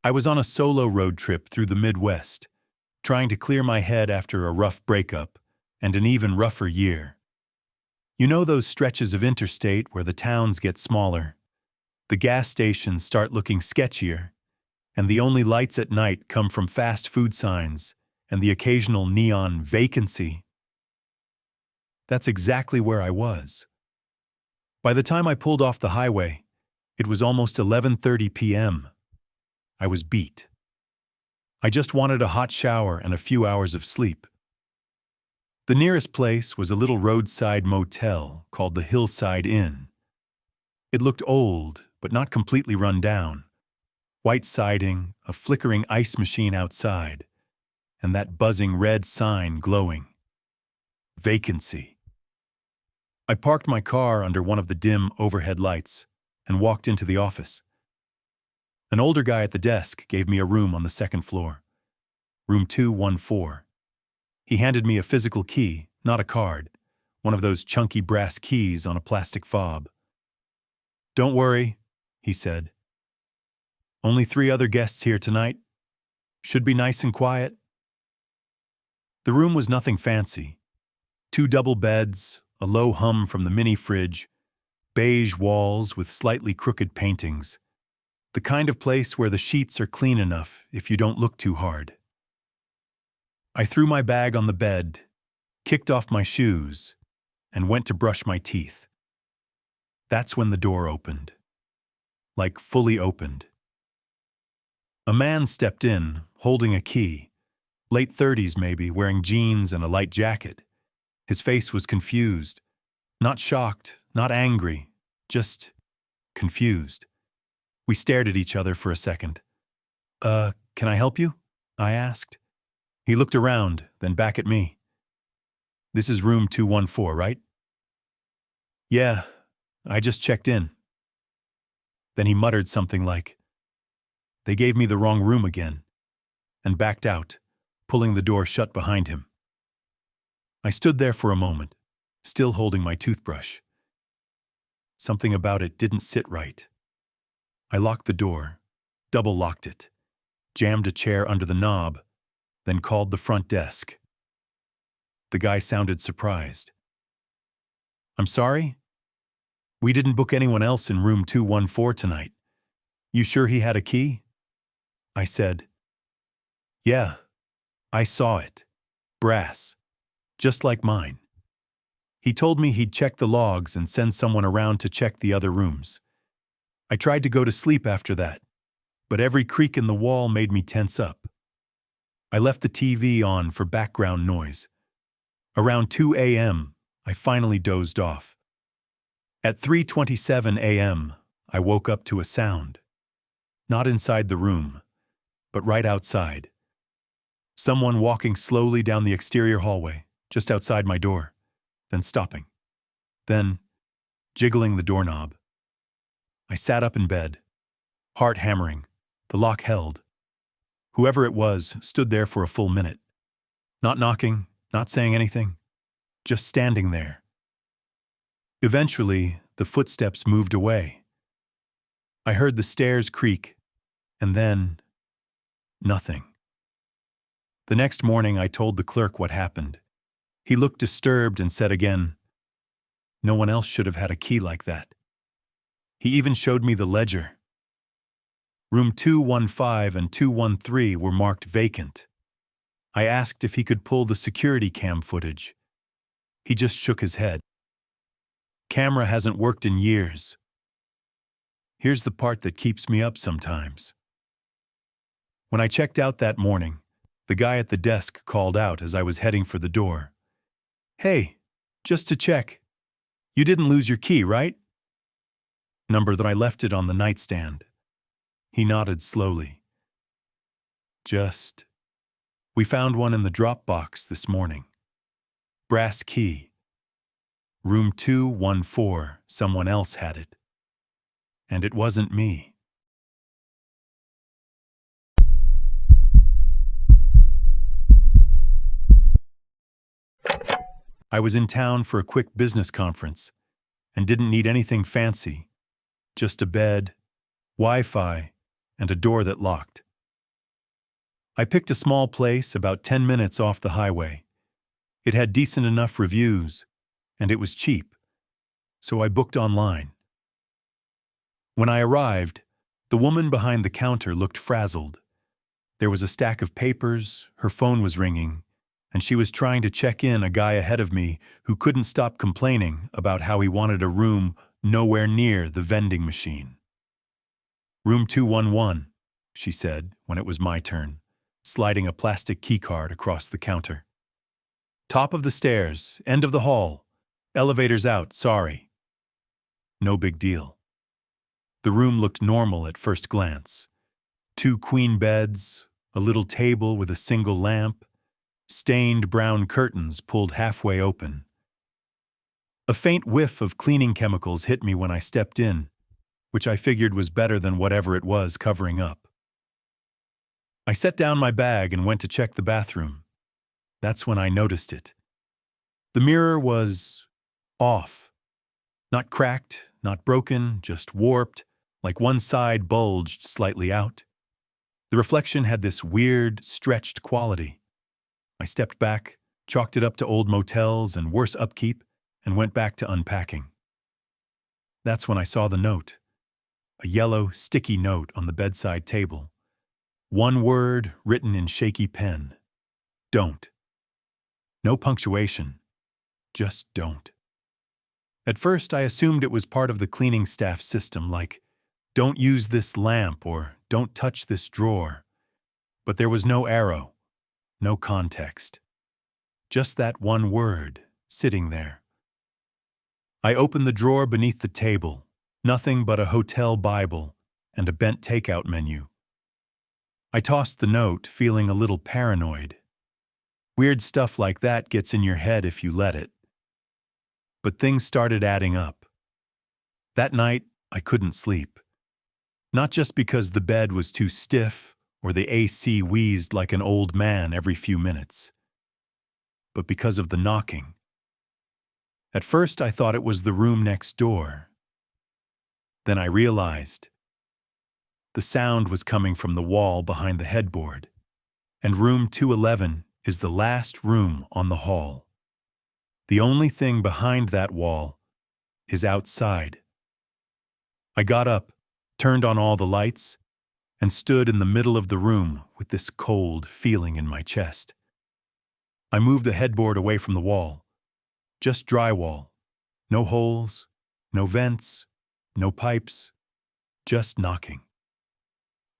I was on a solo road trip through the Midwest, trying to clear my head after a rough breakup and an even rougher year. You know those stretches of interstate where the towns get smaller, the gas stations start looking sketchier, and the only lights at night come from fast food signs and the occasional neon vacancy? That's exactly where I was. By the time I pulled off the highway, it was almost 11:30 p.m. I was beat. I just wanted a hot shower and a few hours of sleep. The nearest place was a little roadside motel called the Hillside Inn. It looked old, but not completely run down. White siding, a flickering ice machine outside, and that buzzing red sign glowing. Vacancy. I parked my car under one of the dim overhead lights and walked into the office. An older guy at the desk gave me a room on the second floor. Room 214. He handed me a physical key, not a card, one of those chunky brass keys on a plastic fob. "Don't worry," he said. "Only 3 other guests here tonight. Should be nice and quiet." The room was nothing fancy. 2 double beds, a low hum from the mini fridge, beige walls with slightly crooked paintings. The kind of place where the sheets are clean enough if you don't look too hard. I threw my bag on the bed, kicked off my shoes, and went to brush my teeth. That's when the door opened. Like fully opened. A man stepped in, holding a key, late 30s maybe, wearing jeans and a light jacket. His face was confused. Not shocked, not angry, just confused. We stared at each other for a second. Can I help you?" I asked. He looked around, then back at me. "This is room 214, right?" "Yeah, I just checked in." Then he muttered something like, "They gave me the wrong room again," and backed out, pulling the door shut behind him. I stood there for a moment, still holding my toothbrush. Something about it didn't sit right. I locked the door, double-locked it, jammed a chair under the knob, then called the front desk. The guy sounded surprised. "I'm sorry? We didn't book anyone else in room 214 tonight. You sure he had a key?" I said. "Yeah, I saw it. Brass. Just like mine. He told me he'd check the logs and send someone around to check the other rooms. I tried to go to sleep after that, but every creak in the wall made me tense up. I left the TV on for background noise. Around 2 a.m., I finally dozed off. At 3:27 a.m., I woke up to a sound. Not inside the room, but right outside. Someone walking slowly down the exterior hallway, just outside my door, then stopping. Then, jiggling the doorknob. I sat up in bed, heart hammering, the lock held. Whoever it was stood there for a full minute. Not knocking, not saying anything, just standing there. Eventually, the footsteps moved away. I heard the stairs creak, and then, nothing. The next morning, I told the clerk what happened. He looked disturbed and said again, "No one else should have had a key like that." He even showed me the ledger. Room 215 and 213 were marked vacant. I asked if he could pull the security cam footage. He just shook his head. "Camera hasn't worked in years." Here's the part that keeps me up sometimes. When I checked out that morning, the guy at the desk called out as I was heading for the door. "Hey, just to check. You didn't lose your key, right?" Number that I left it on the nightstand. He nodded slowly. We found one in the drop box this morning. Brass key. Room 214, someone else had it. And it wasn't me. I was in town for a quick business conference and didn't need anything fancy, just a bed, Wi-Fi, and a door that locked. I picked a small place about 10 minutes off the highway. It had decent enough reviews, and it was cheap, so I booked online. When I arrived, the woman behind the counter looked frazzled. There was a stack of papers, her phone was ringing, and she was trying to check in a guy ahead of me who couldn't stop complaining about how he wanted a room nowhere near the vending machine. "Room 211, she said when it was my turn, sliding a plastic keycard across the counter. "Top of the stairs, end of the hall. Elevator's out, sorry." No big deal. The room looked normal at first glance. 2 queen beds, a little table with a single lamp, stained brown curtains pulled halfway open. A faint whiff of cleaning chemicals hit me when I stepped in, which I figured was better than whatever it was covering up. I set down my bag and went to check the bathroom. That's when I noticed it. The mirror was off. Not cracked, not broken, just warped, like one side bulged slightly out. The reflection had this weird, stretched quality. I stepped back, chalked it up to old motels and worse upkeep, and went back to unpacking. That's when I saw the note. A yellow, sticky note on the bedside table. One word written in shaky pen. Don't. No punctuation. Just don't. At first, I assumed it was part of the cleaning staff system, like, "Don't use this lamp," or "Don't touch this drawer." But there was no arrow, no context. Just that one word, sitting there. I opened the drawer beneath the table, nothing but a hotel Bible and a bent takeout menu. I tossed the note, feeling a little paranoid. Weird stuff like that gets in your head if you let it. But things started adding up. That night, I couldn't sleep. Not just because the bed was too stiff or the AC wheezed like an old man every few minutes, but because of the knocking. At first, I thought it was the room next door. Then I realized the sound was coming from the wall behind the headboard, and room 211 is the last room on the hall. The only thing behind that wall is outside. I got up, turned on all the lights, and stood in the middle of the room with this cold feeling in my chest. I moved the headboard away from the wall. Just drywall. No holes, no vents, no pipes, just knocking.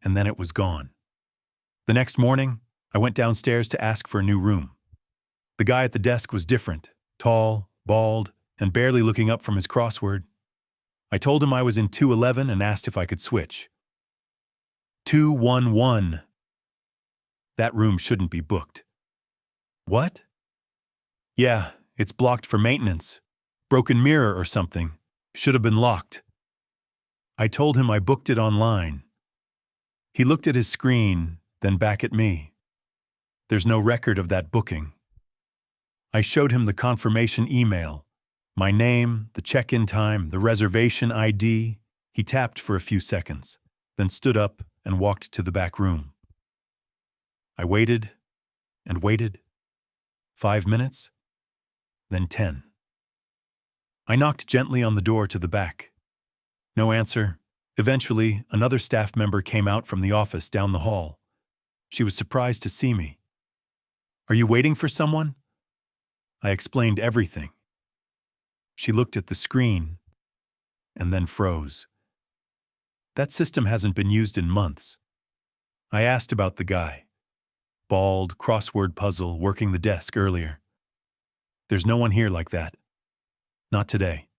And then it was gone. The next morning, I went downstairs to ask for a new room. The guy at the desk was different, tall, bald, and barely looking up from his crossword. I told him I was in 211 and asked if I could switch. 211. That room shouldn't be booked. What? Yeah, it's blocked for maintenance. Broken mirror or something. Should have been locked. I told him I booked it online. He looked at his screen, then back at me. There's no record of that booking. I showed him the confirmation email. My name, the check-in time, the reservation ID. He tapped for a few seconds, then stood up and walked to the back room. I waited and waited. 5 minutes, then 10. I knocked gently on the door to the back. No answer. Eventually, another staff member came out from the office down the hall. She was surprised to see me. "Are you waiting for someone?" I explained everything. She looked at the screen and then froze. That system hasn't been used in months. I asked about the guy. Bald, crossword puzzle, working the desk earlier. There's no one here like that. Not today.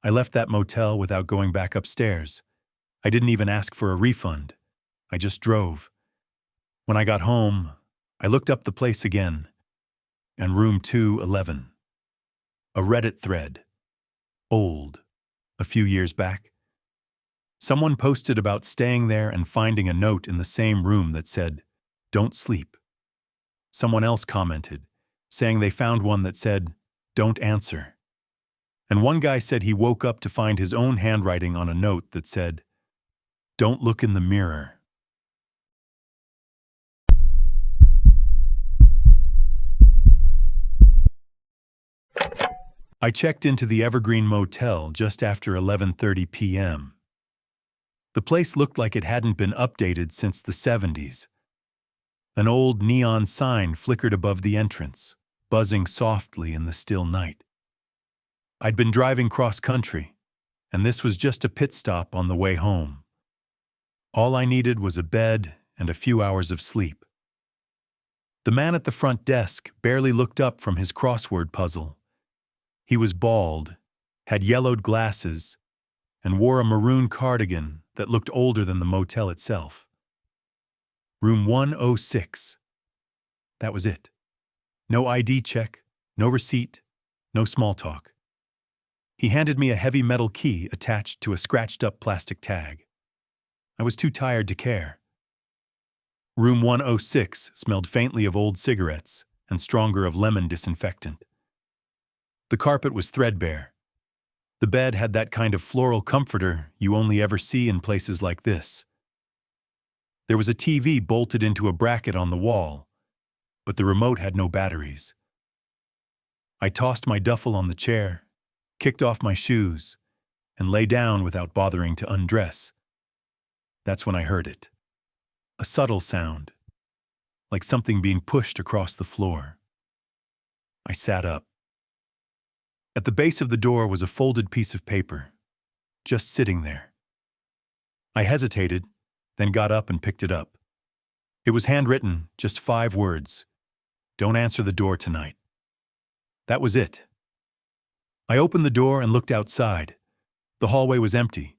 I left that motel without going back upstairs. I didn't even ask for a refund. I just drove. When I got home, I looked up the place again, and room 211. A Reddit thread. Old. A few years back. Someone posted about staying there and finding a note in the same room that said, "Don't sleep." Someone else commented, saying they found one that said, "Don't answer." And one guy said he woke up to find his own handwriting on a note that said, "Don't look in the mirror." I checked into the Evergreen Motel just after 11:30 p.m. The place looked like it hadn't been updated since the 70s. An old neon sign flickered above the entrance, buzzing softly in the still night. I'd been driving cross-country, and this was just a pit stop on the way home. All I needed was a bed and a few hours of sleep. The man at the front desk barely looked up from his crossword puzzle. He was bald, had yellowed glasses, and wore a maroon cardigan that looked older than the motel itself. Room 106. That was it. No ID check, no receipt, no small talk. He handed me a heavy metal key attached to a scratched-up plastic tag. I was too tired to care. Room 106 smelled faintly of old cigarettes and stronger of lemon disinfectant. The carpet was threadbare. The bed had that kind of floral comforter you only ever see in places like this. There was a TV bolted into a bracket on the wall, but the remote had no batteries. I tossed my duffel on the chair, kicked off my shoes, and lay down without bothering to undress. That's when I heard it. A subtle sound, like something being pushed across the floor. I sat up. At the base of the door was a folded piece of paper, just sitting there. I hesitated, then got up and picked it up. It was handwritten, just 5 words. "Don't answer the door tonight." That was it. I opened the door and looked outside. The hallway was empty.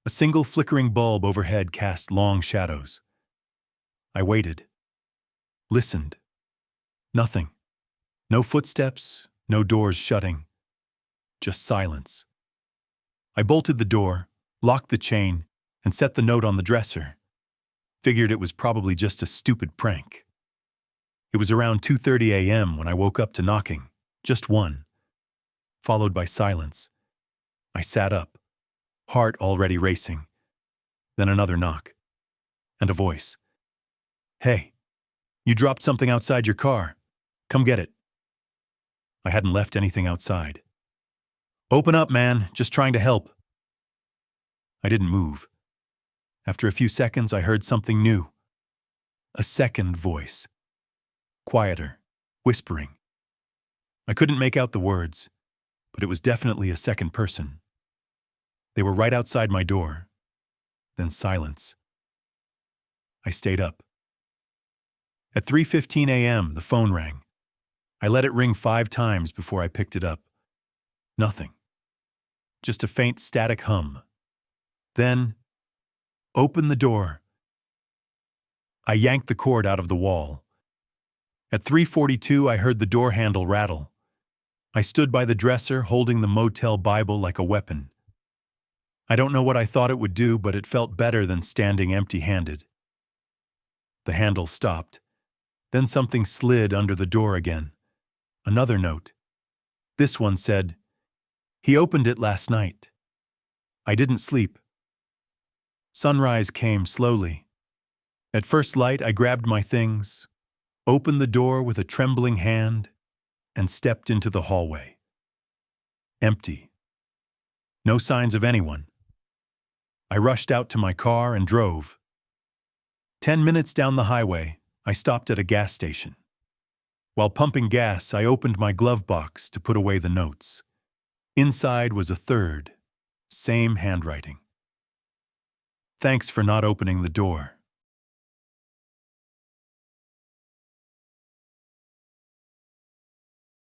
A single flickering bulb overhead cast long shadows. I waited. Listened. Nothing. No footsteps, no doors shutting. Just silence. I bolted the door, locked the chain, and set the note on the dresser. Figured it was probably just a stupid prank. It was around 2:30 a.m. when I woke up to knocking, just one, followed by silence. I sat up, heart already racing. Then another knock, and a voice. "Hey, you dropped something outside your car. Come get it." I hadn't left anything outside. "Open up, man, just trying to help." I didn't move. After a few seconds, I heard something new. A second voice. Quieter, whispering. I couldn't make out the words, but it was definitely a second person. They were right outside my door. Then silence. I stayed up. At 3:15 a.m., the phone rang. I let it ring 5 times before I picked it up. Nothing. Just a faint static hum. Then, "Open the door." I yanked the cord out of the wall. At 3:42, I heard the door handle rattle. I stood by the dresser, holding the motel Bible like a weapon. I don't know what I thought it would do, but it felt better than standing empty-handed. The handle stopped. Then something slid under the door again. Another note. This one said, "He opened it last night. I didn't sleep." Sunrise came slowly. At first light, I grabbed my things, opened the door with a trembling hand, and stepped into the hallway. Empty. No signs of anyone. I rushed out to my car and drove. 10 minutes down the highway, I stopped at a gas station. While pumping gas, I opened my glove box to put away the notes. Inside was a third, same handwriting. "Thanks for not opening the door.